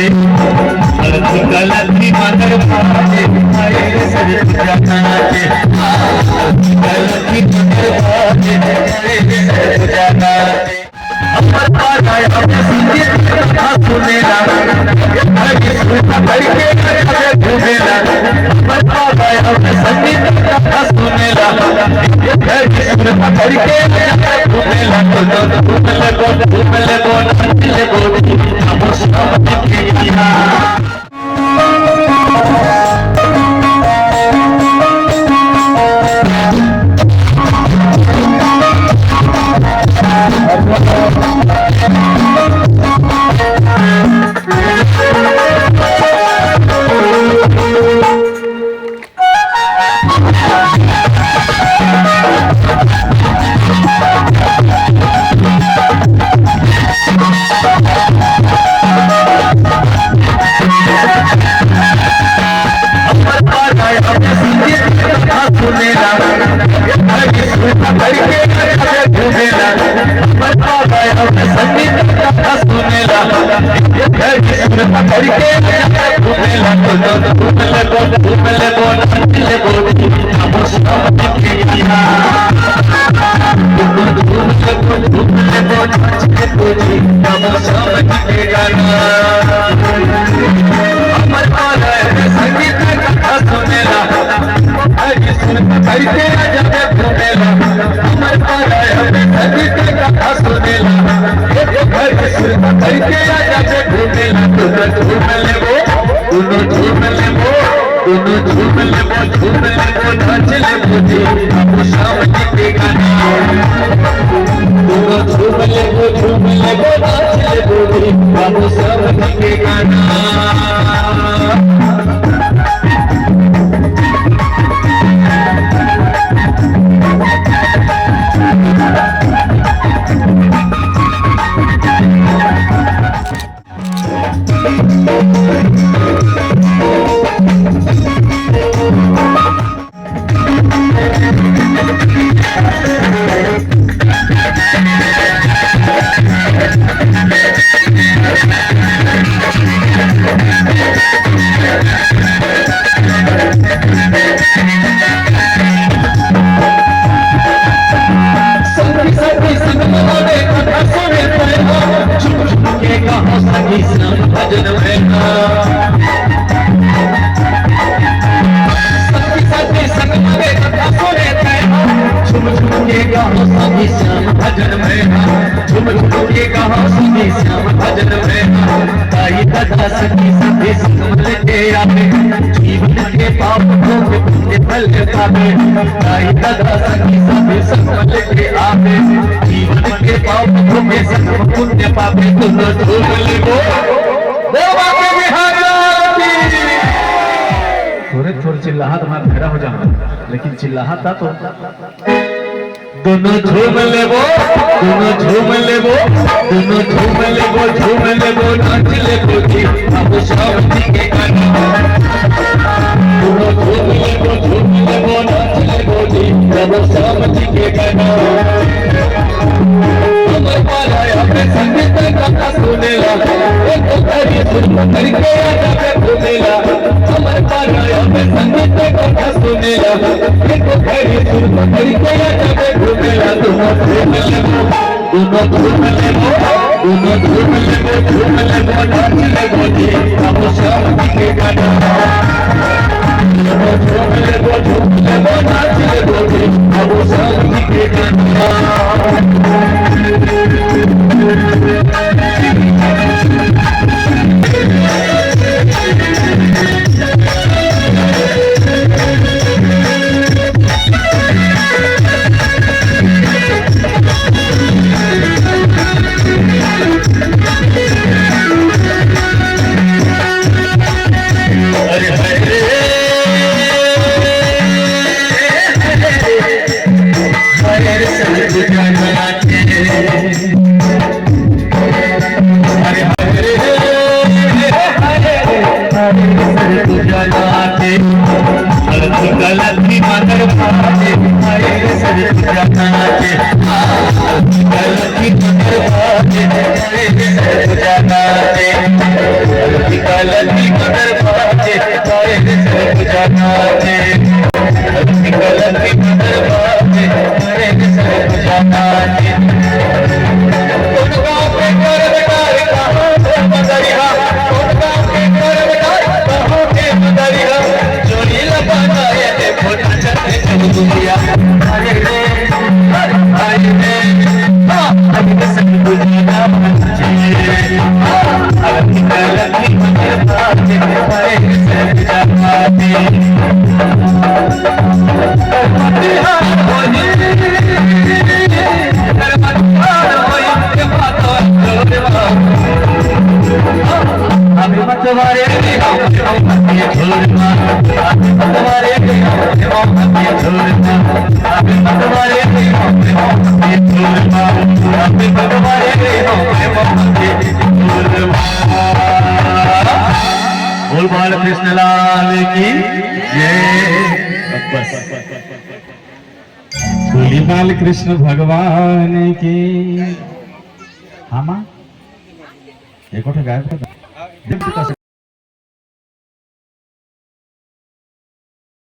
गलती गलती मदर बाजे आए सर जानाचे गलती मदर बाजे आए सर जानाचे अमर पाया अपने सीधे कथा सुनेला हरी सुनता करके घूमेला अमर पाया अपने संगीत कथा सुनेला हरी सुनता करके घूमेला घूम लगो नाच लगो हम सब के किया थोड़ी चिल्लाहट में खड़ा हो जाना, लेकिन चिल्लाहट तो दोनों झूम लेबो, दोनों झूम लेबो, दोनों झूम लेबो, झूम लेबो, नाच लेबो जी, अब सब के गाना। दोनों झूम लेबो, झूम लेबो, नाच लेबो जी, अब सब के गाना। अमर पारा अपने संगीत कथा सुनेला, एक तारी सुन करके आजा घूमेला। अमर पारा अपने संगीत कथा सुनेला, एक तारी सुन करके आजा घूमेला। दोनों झूम लेबो, दोनों झूम लेबो, दोनों झूम लेबो, झूम लेबो, नाच लेबो जी, अब सब के गाना। दोनों झूम लेबो, झूम लेबो, नाच लेबो जी, अब सब के गाना। गलती कदर बाजे पाए सब जानाचे गलती कदर बाजे पाए सब जानाचे कौन गाँव के कर बेटार कहाँ से बदरिया कौन गाँव के कर बेटार कहाँ के बदरिया चोरी लगाना ये देखो चलते सब दुनिया अरे रे अभी सब दुनिया बचे अभी गलती कदर बाजे पाए सब जानाचे अभी मतवारे ये छोड़ना अभी मतवारे ये छोड़ना अभी मतवारे ये छोड़ना अभी मतवारे ये छोड़ना बोल बालकृष्ण लाल की जय बोली बालकृष्ण भगवान की हाँ माँ एक गायब